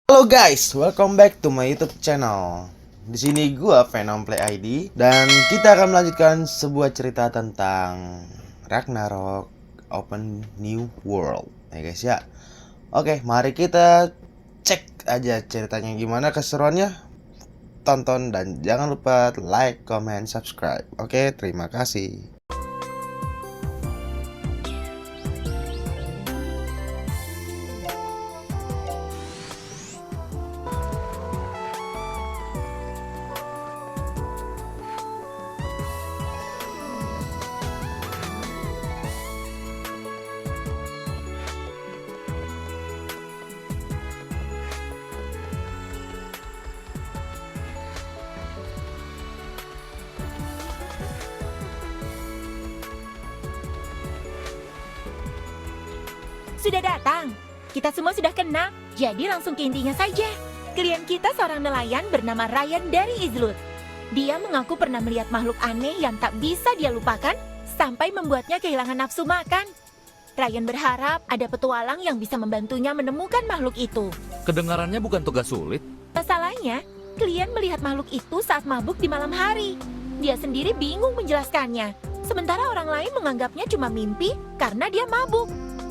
Halo guys, welcome back to my YouTube channel. Di sini gua Venom Play ID dan kita akan melanjutkan sebuah cerita tentang Ragnarok Open New World. Ya guys ya. Oke, mari kita cek aja ceritanya gimana, keseruannya. Tonton dan jangan lupa like, comment, subscribe. Oke, terima kasih. Sudah datang. Kita semua sudah kenal, jadi langsung ke intinya saja. Klien kita seorang nelayan bernama Ryan dari Izlut. Dia mengaku pernah melihat makhluk aneh yang tak bisa dia lupakan sampai membuatnya kehilangan nafsu makan. Ryan berharap ada petualang yang bisa membantunya menemukan makhluk itu. Kedengarannya bukan tugas sulit. Masalahnya, klien melihat makhluk itu saat mabuk di malam hari. Dia sendiri bingung menjelaskannya, sementara orang lain menganggapnya cuma mimpi karena dia mabuk.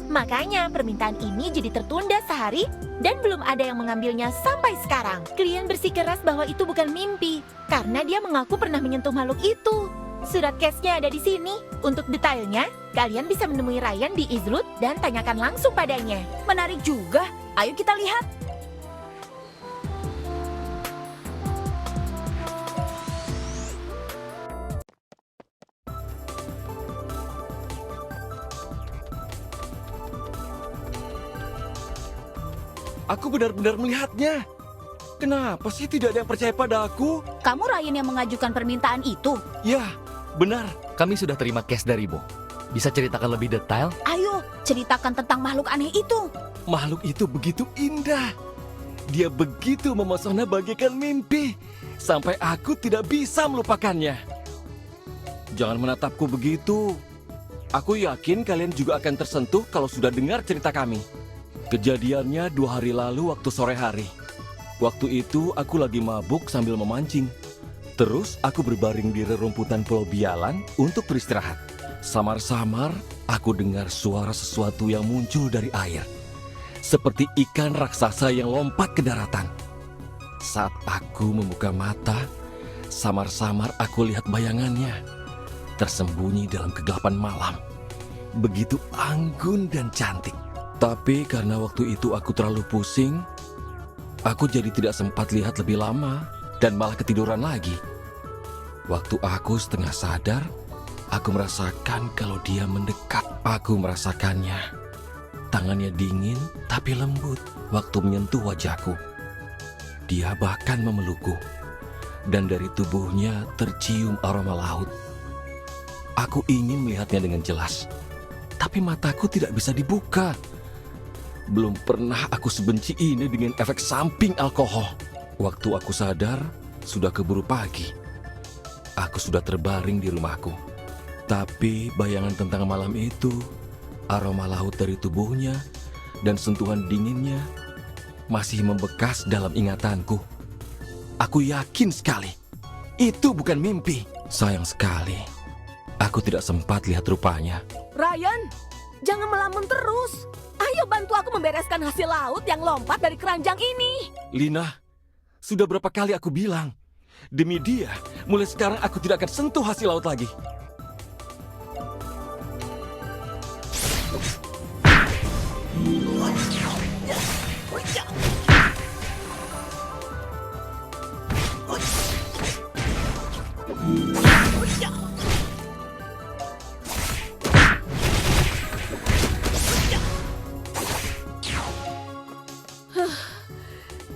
Makanya permintaan ini jadi tertunda sehari dan belum ada yang mengambilnya sampai sekarang. Klien bersikeras bahwa itu bukan mimpi karena dia mengaku pernah menyentuh makhluk itu. Surat case-nya ada di sini. Untuk detailnya, kalian bisa menemui Ryan di Izlut dan tanyakan langsung padanya. Menarik juga. Ayo kita lihat. Aku benar-benar melihatnya. Kenapa sih tidak ada yang percaya pada aku? Kamu Ryan yang mengajukan permintaan itu. Ya, benar. Kami sudah terima case dari Bo. Bisa ceritakan lebih detail? Ayo, ceritakan tentang makhluk aneh itu. Makhluk itu begitu indah. Dia begitu memesona bagaikan mimpi. Sampai aku tidak bisa melupakannya. Jangan menatapku begitu. Aku yakin kalian juga akan tersentuh kalau sudah dengar cerita kami. Kejadiannya 2 hari lalu waktu sore hari. Waktu itu aku lagi mabuk sambil memancing. Terus aku berbaring di rerumputan Pulau Bialan untuk beristirahat. Samar-samar aku dengar suara sesuatu yang muncul dari air. Seperti ikan raksasa yang lompat ke daratan. Saat aku membuka mata, samar-samar aku lihat bayangannya. Tersembunyi dalam kegelapan malam. Begitu anggun dan cantik. Tapi karena waktu itu aku terlalu pusing, aku jadi tidak sempat lihat lebih lama dan malah ketiduran lagi. Waktu aku setengah sadar, aku merasakan kalau dia mendekat. Aku merasakannya. Tangannya dingin tapi lembut waktu menyentuh wajahku. Dia bahkan memelukku. Dan dari tubuhnya tercium aroma laut. Aku ingin melihatnya dengan jelas. Tapi mataku tidak bisa dibuka. Belum pernah aku sebenci ini dengan efek samping alkohol. Waktu aku sadar, sudah keburu pagi. Aku sudah terbaring di rumahku. Tapi bayangan tentang malam itu, aroma laut dari tubuhnya, dan sentuhan dinginnya masih membekas dalam ingatanku. Aku yakin sekali, itu bukan mimpi. Sayang sekali, aku tidak sempat lihat rupanya. Ryan, jangan melamun terus. Ayo bantu aku membereskan hasil laut yang lompat dari keranjang ini. Lina, sudah berapa kali aku bilang, demi dia, mulai sekarang aku tidak akan sentuh hasil laut lagi.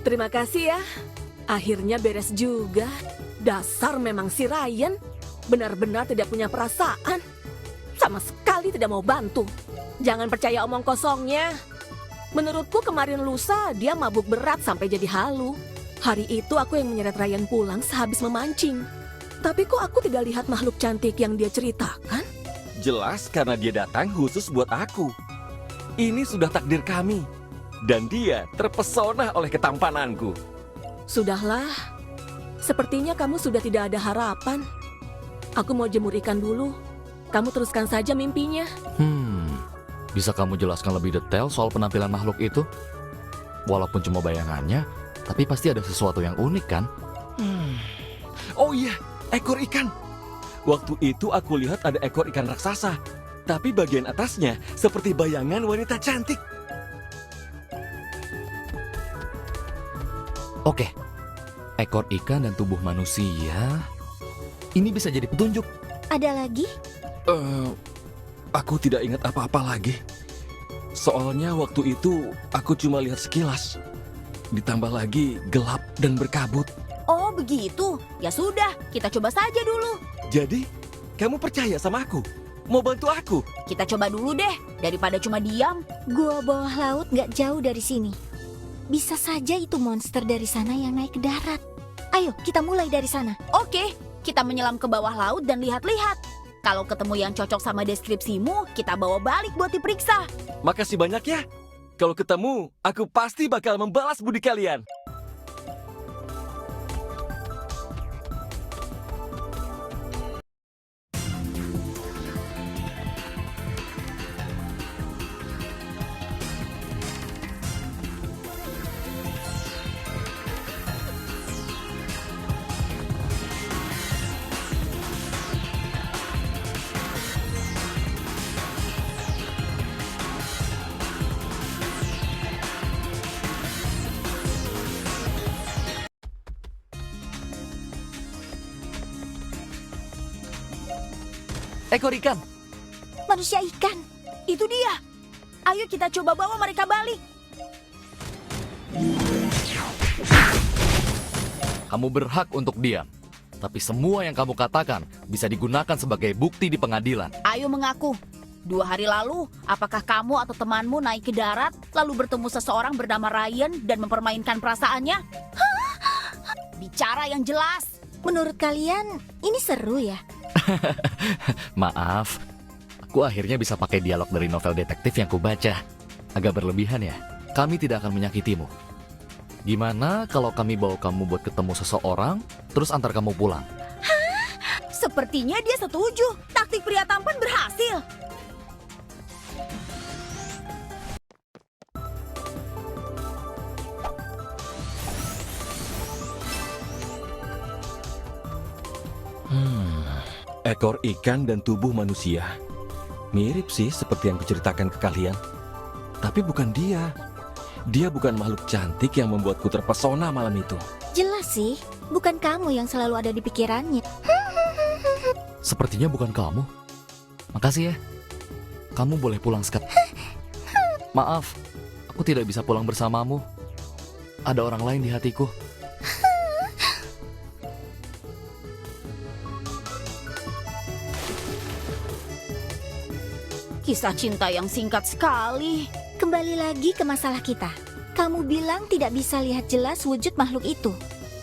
Terima kasih ya. Akhirnya beres juga. Dasar memang si Ryan. Benar-benar tidak punya perasaan. Sama sekali tidak mau bantu. Jangan percaya omong kosongnya. Menurutku kemarin lusa dia mabuk berat sampai jadi halu. Hari itu aku yang menyeret Ryan pulang sehabis memancing. Tapi kok aku tidak lihat makhluk cantik yang dia ceritakan? Jelas karena dia datang khusus buat aku. Ini sudah takdir kami. dan dia terpesona oleh ketampananku. Sudahlah, sepertinya kamu sudah tidak ada harapan. Aku mau jemur ikan dulu. Kamu teruskan saja mimpinya. Bisa kamu jelaskan lebih detail soal penampilan makhluk itu? Walaupun cuma bayangannya, tapi pasti ada sesuatu yang unik kan? Oh iya, ekor ikan. Waktu itu aku lihat ada ekor ikan raksasa, tapi bagian atasnya seperti bayangan wanita cantik. Oke, ekor ikan dan tubuh manusia. Ini bisa jadi petunjuk. Ada lagi? Aku tidak ingat apa-apa lagi. Soalnya waktu itu aku cuma lihat sekilas. Ditambah lagi gelap dan berkabut. Oh begitu, ya sudah, kita coba saja dulu. Jadi, kamu percaya sama aku? Mau bantu aku? Kita coba dulu deh, daripada cuma diam. Gua bawah laut gak jauh dari sini. Bisa saja itu monster dari sana yang naik ke darat. Ayo, kita mulai dari sana. Oke, kita menyelam ke bawah laut dan lihat-lihat. Kalau ketemu yang cocok sama deskripsimu, kita bawa balik buat diperiksa. Makasih banyak ya. Kalau ketemu, aku pasti bakal membalas budi kalian. Ekor ikan. Manusia ikan. Itu dia. Ayo kita coba bawa mereka balik. Kamu berhak untuk diam. Tapi semua yang kamu katakan bisa digunakan sebagai bukti di pengadilan. Ayo mengaku. 2 hari lalu, apakah kamu atau temanmu naik ke darat, lalu bertemu seseorang bernama Ryan dan mempermainkan perasaannya? Bicara yang jelas. Menurut kalian, ini seru ya? Maaf, aku akhirnya bisa pakai dialog dari novel detektif yang kubaca. Agak berlebihan ya. Kami tidak akan menyakitimu. Gimana kalau kami bawa kamu buat ketemu seseorang, terus antar kamu pulang? Sepertinya dia setuju. Taktik pria tampan berhasil. Ekor ikan dan tubuh manusia. Mirip sih seperti yang kuceritakan ke kalian. Tapi bukan dia. Dia bukan makhluk cantik yang membuatku terpesona malam itu. Jelas sih, bukan kamu yang selalu ada di pikirannya. Sepertinya bukan kamu. Makasih ya. Kamu boleh pulang sekarang. Maaf, aku tidak bisa pulang bersamamu. Ada orang lain di hatiku. Kisah cinta yang singkat sekali. Kembali lagi ke masalah kita. Kamu bilang tidak bisa lihat jelas wujud makhluk itu.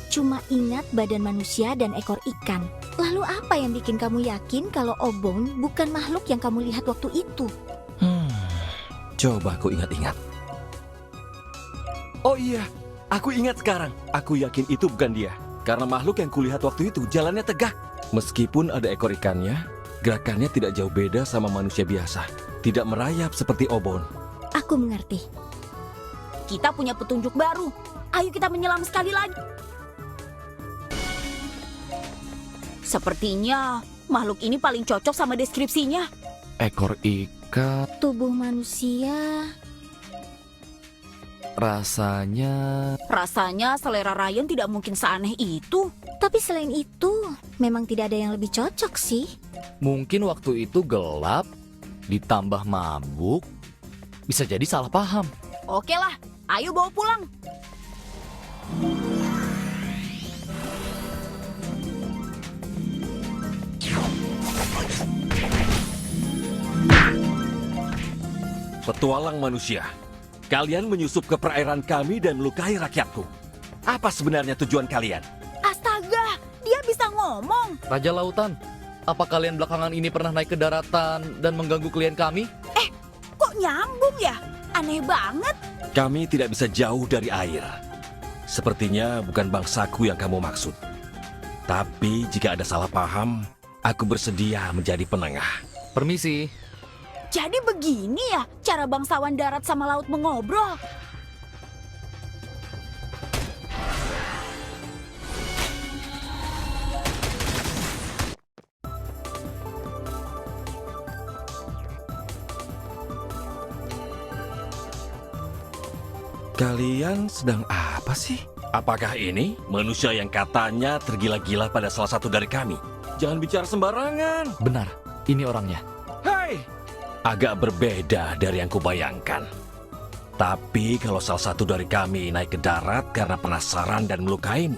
Cuma ingat badan manusia dan ekor ikan. Lalu apa yang bikin kamu yakin kalau Obon bukan makhluk yang kamu lihat waktu itu? Coba aku ingat-ingat. Oh iya, aku ingat sekarang. Aku yakin itu bukan dia. Karena makhluk yang kulihat waktu itu jalannya tegak. Meskipun ada ekor ikannya, gerakannya tidak jauh beda sama manusia biasa. Tidak merayap seperti Obon. Aku mengerti. Kita punya petunjuk baru. Ayo kita menyelam sekali lagi. Sepertinya makhluk ini paling cocok sama deskripsinya. Ekor ikan, Tubuh manusia. rasanya... Rasanya selera Ryan tidak mungkin seaneh itu. Tapi selain itu, memang tidak ada yang lebih cocok sih. Mungkin waktu itu gelap, ditambah mabuk, bisa jadi salah paham. Oke lah, ayo bawa pulang. Petualang manusia, kalian menyusup ke perairan kami dan melukai rakyatku. Apa sebenarnya tujuan kalian? Astaga, dia bisa ngomong. Raja Lautan, apa kalian belakangan ini pernah naik ke daratan dan mengganggu klien kami? Kok nyambung ya? Aneh banget. Kami tidak bisa jauh dari air. Sepertinya bukan bangsaku yang kamu maksud. Tapi jika ada salah paham, aku bersedia menjadi penengah. Permisi. Jadi begini ya cara bangsawan darat sama laut mengobrol. Kalian sedang apa sih? Apakah ini manusia yang katanya tergila-gila pada salah satu dari kami? Jangan bicara sembarangan. Benar, ini orangnya. Hai! Agak berbeda dari yang kubayangkan. Tapi kalau salah satu dari kami naik ke darat karena penasaran dan melukaimu,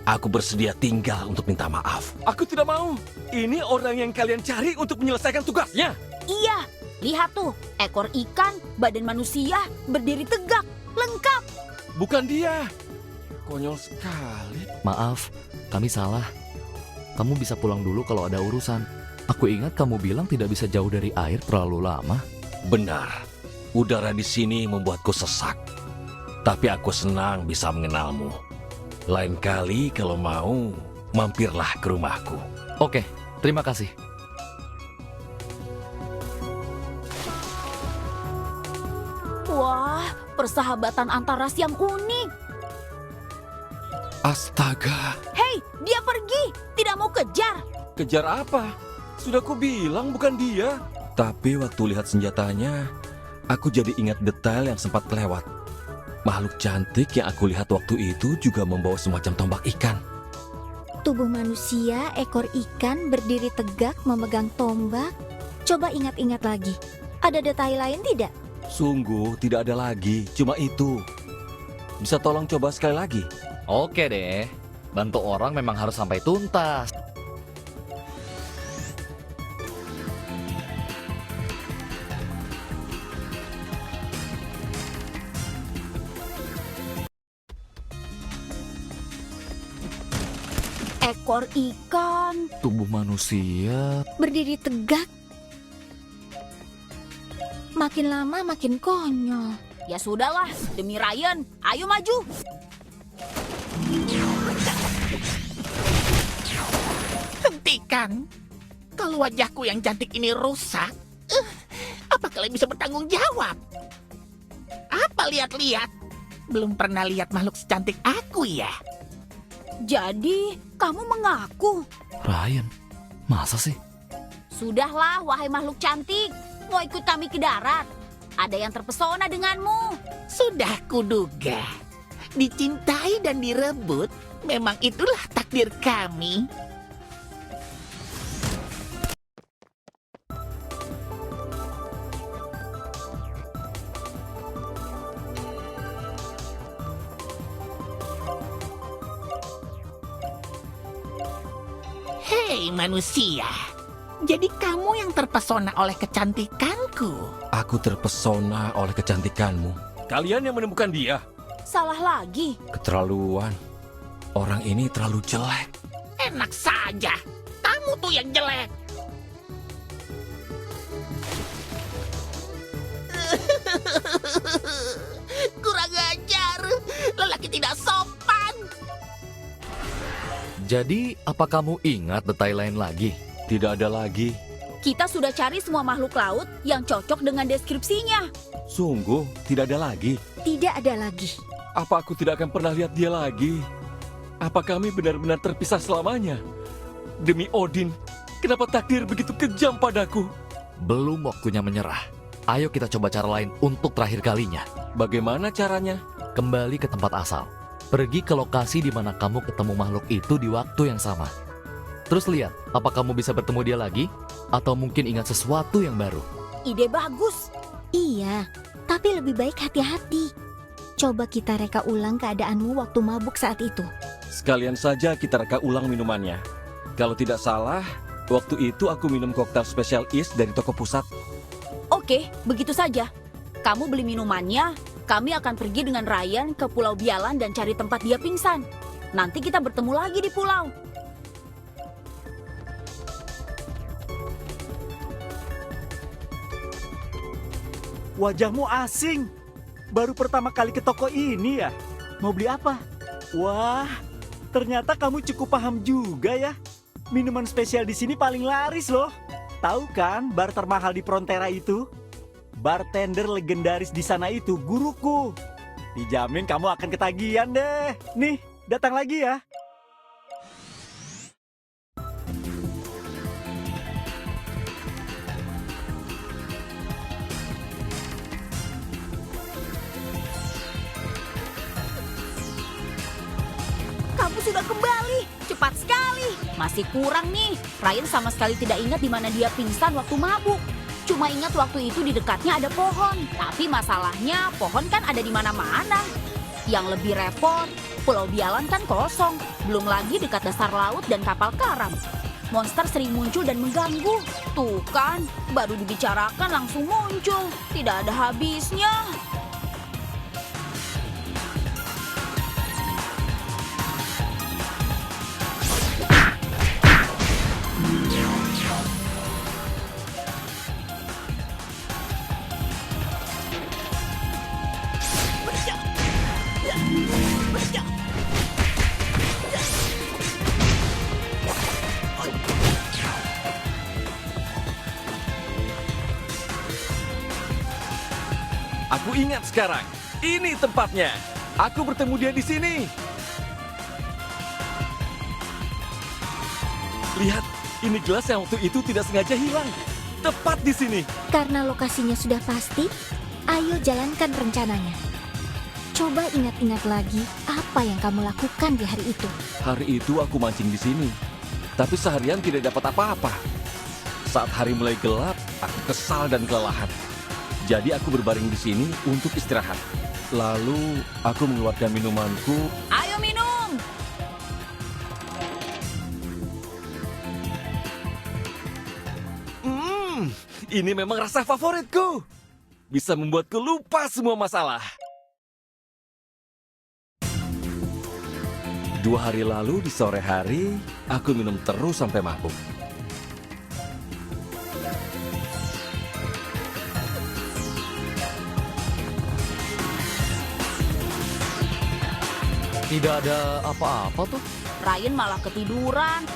aku bersedia tinggal untuk minta maaf. Aku tidak mau. Ini orang yang kalian cari untuk menyelesaikan tugasnya. Iya, lihat tuh, ekor ikan, badan manusia, berdiri tegak, lengkap. Bukan dia. Konyol sekali. Maaf, kami salah. Kamu bisa pulang dulu kalau ada urusan. Aku ingat kamu bilang tidak bisa jauh dari air terlalu lama. Benar. Udara di sini membuatku sesak. Tapi aku senang bisa mengenalmu. Lain kali kalau mau, mampirlah ke rumahku. Oke, terima kasih. Wah, persahabatan antar ras yang unik. Astaga, Hei, dia pergi, tidak mau kejar. kejar apa? Sudah ku bilang bukan dia. Tapi waktu lihat senjatanya, aku jadi ingat detail yang sempat kelewat. Makhluk cantik yang aku lihat waktu itu juga membawa semacam tombak ikan. Tubuh manusia, ekor ikan, berdiri tegak, memegang tombak. Coba ingat-ingat lagi. Ada detail lain tidak? Sungguh tidak ada lagi, cuma itu. Bisa tolong coba sekali lagi? Oke deh, bantu orang memang harus sampai tuntas. Ekor ikan. Tubuh manusia. Berdiri tegak. Makin lama makin konyol. Ya sudahlah, demi Ryan, ayo maju. Hentikan. Kalau wajahku yang cantik ini rusak, apa kalian bisa bertanggung jawab? Apa lihat-lihat? Belum pernah lihat makhluk secantik aku ya? Jadi, kamu mengaku. Ryan, masa sih? Sudahlah, wahai makhluk cantik. Mau ikut kami ke darat. Ada yang terpesona denganmu. Sudah kuduga. Dicintai dan direbut, memang itulah takdir kami. Hei manusia, jadi kamu yang terpesona oleh kecantikanku. Aku terpesona oleh kecantikanmu. Kalian yang menemukan dia? Salah lagi. Keterlaluan. Orang ini terlalu jelek. Enak saja, kamu tuh yang jelek. Kurang ajar, lelaki tidak sopan. Jadi, apa kamu ingat detail lain lagi? Tidak ada lagi. Kita sudah cari semua makhluk laut yang cocok dengan deskripsinya. Sungguh, tidak ada lagi. Tidak ada lagi. Apa aku tidak akan pernah lihat dia lagi? Apa kami benar-benar terpisah selamanya? Demi Odin, kenapa takdir begitu kejam padaku? Belum waktunya menyerah. Ayo kita coba cara lain untuk terakhir kalinya. Bagaimana caranya? Kembali ke tempat asal. Pergi ke lokasi di mana kamu ketemu makhluk itu di waktu yang sama. Terus lihat, apa kamu bisa bertemu dia lagi? Atau mungkin ingat sesuatu yang baru? Ide bagus. Iya, tapi lebih baik hati-hati. Coba kita reka ulang keadaanmu waktu mabuk saat itu. Sekalian saja kita reka ulang minumannya. Kalau tidak salah, waktu itu aku minum koktail spesial is dari toko pusat. Oke, begitu saja. Kamu beli minumannya, kami akan pergi dengan Ryan ke Pulau Bialan dan cari tempat dia pingsan. Nanti kita bertemu lagi di pulau. Wajahmu asing. baru pertama kali ke toko ini ya? Mau beli apa? Wah, ternyata kamu cukup paham juga ya. Minuman spesial di sini paling laris loh. Tahu kan bar termahal di Frontera itu? Bartender legendaris di sana itu guruku. Dijamin kamu akan ketagihan deh. Nih, datang lagi ya. Kamu sudah kembali, cepat sekali. Masih kurang nih, Ryan sama sekali tidak ingat di mana dia pingsan waktu mabuk. Cuma ingat waktu itu di dekatnya ada pohon. Tapi masalahnya pohon kan ada di mana-mana. Yang lebih repot, Pulau Bialan kan kosong. Belum lagi dekat dasar laut dan kapal karam. Monster sering muncul dan mengganggu. Tuh kan, baru dibicarakan langsung muncul. Tidak ada habisnya. Aku ingat sekarang. Ini tempatnya. Aku bertemu dia di sini. Lihat, ini gelas yang waktu itu tidak sengaja hilang. Tepat di sini. Karena lokasinya sudah pasti, ayo jalankan rencananya. Coba ingat-ingat lagi apa yang kamu lakukan di hari itu. Hari itu aku mancing di sini. Tapi seharian tidak dapat apa-apa. Saat hari mulai gelap, aku kesal dan kelelahan. Jadi aku berbaring di sini untuk istirahat. Lalu aku mengeluarkan minumanku. Ayo minum! Ini memang rasa favoritku. Bisa membuatku lupa semua masalah. 2 hari lalu di sore hari, aku minum terus sampai mabuk. Tidak ada apa-apa tuh. Ryan malah ketiduran.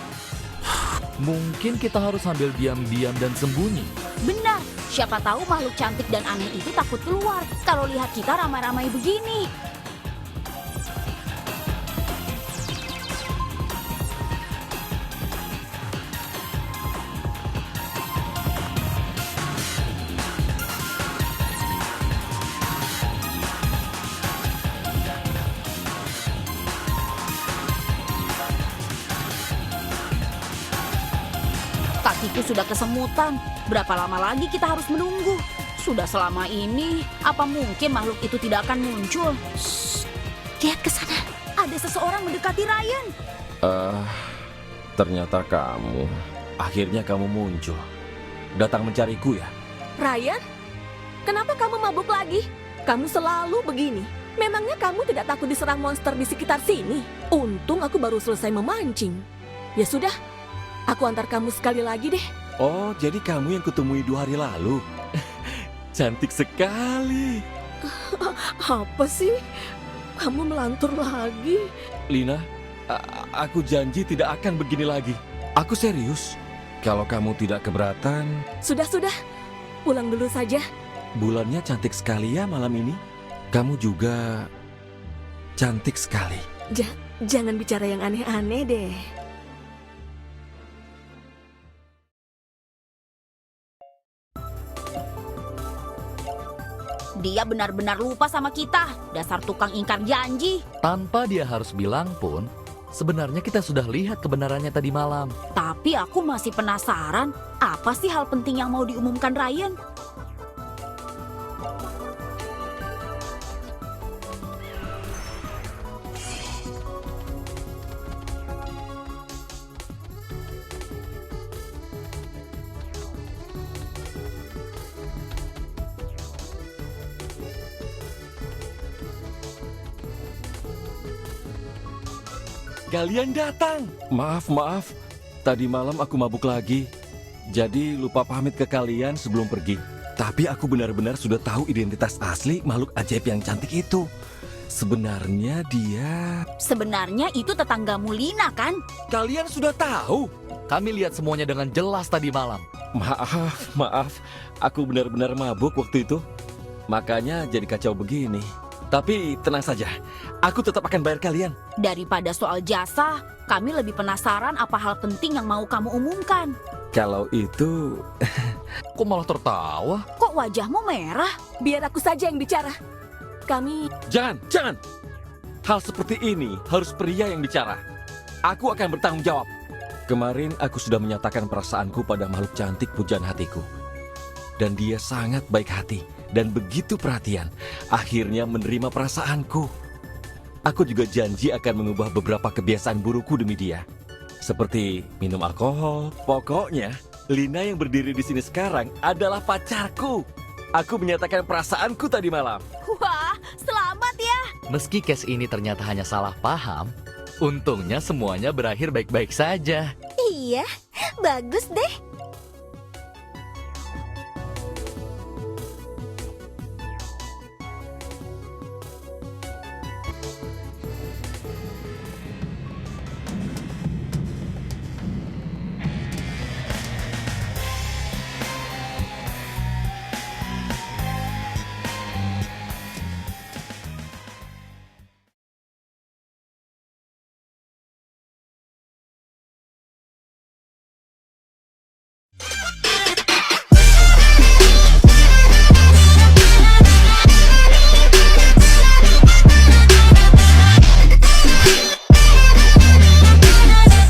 Mungkin kita harus sambil diam-diam dan sembunyi. Benar, siapa tahu makhluk cantik dan aneh itu takut keluar kalau lihat kita ramai-ramai begini. Kakiku sudah kesemutan. Berapa lama lagi kita harus menunggu? Sudah selama ini, apa mungkin makhluk itu tidak akan muncul? Shh, lihat ke sana. Ada seseorang mendekati Ryan. Ternyata kamu. Akhirnya kamu muncul. Datang mencariku ya? Ryan, kenapa kamu mabuk lagi? Kamu selalu begini. Memangnya kamu tidak takut diserang monster di sekitar sini? Untung aku baru selesai memancing. Ya sudah, aku antar kamu sekali lagi deh. Oh, jadi kamu yang kutemui 2 hari lalu? Cantik sekali. Apa sih? Kamu melantur lagi? Lina, aku janji tidak akan begini lagi. Aku serius. Kalau kamu tidak keberatan... Sudah, pulang dulu saja. Bulannya cantik sekali ya malam ini. Kamu juga cantik sekali. Jangan bicara yang aneh-aneh deh. Dia benar-benar lupa sama kita. Dasar tukang ingkar janji. Tanpa dia harus bilang pun, sebenarnya kita sudah lihat kebenarannya tadi malam. Tapi aku masih penasaran, apa sih hal penting yang mau diumumkan Ryan? Kalian datang. Maaf. Tadi malam aku mabuk lagi. Jadi lupa pamit ke kalian sebelum pergi. Tapi aku benar-benar sudah tahu identitas asli makhluk ajaib yang cantik itu. Sebenarnya dia... Sebenarnya itu tetanggamu Lina kan? Kalian sudah tahu? Kami lihat semuanya dengan jelas tadi malam. Maaf. Aku benar-benar mabuk waktu itu. Makanya jadi kacau begini. Tapi tenang saja, aku tetap akan bayar kalian. Daripada soal jasa, kami lebih penasaran apa hal penting yang mau kamu umumkan. Kalau itu... Kok malah tertawa? Kok wajahmu merah? Biar aku saja yang bicara. Kami... Jangan! Hal seperti ini harus pria yang bicara. Aku akan bertanggung jawab. Kemarin aku sudah menyatakan perasaanku pada makhluk cantik pujaan hatiku. Dan dia sangat baik hati dan begitu perhatian. Akhirnya menerima perasaanku. Aku juga janji akan mengubah beberapa kebiasaan burukku demi dia. Seperti minum alkohol. Pokoknya, Lina yang berdiri di sini sekarang adalah pacarku. Aku menyatakan perasaanku tadi malam. Wah, selamat ya. Meski case ini ternyata hanya salah paham, untungnya semuanya berakhir baik-baik saja. Iya, bagus deh.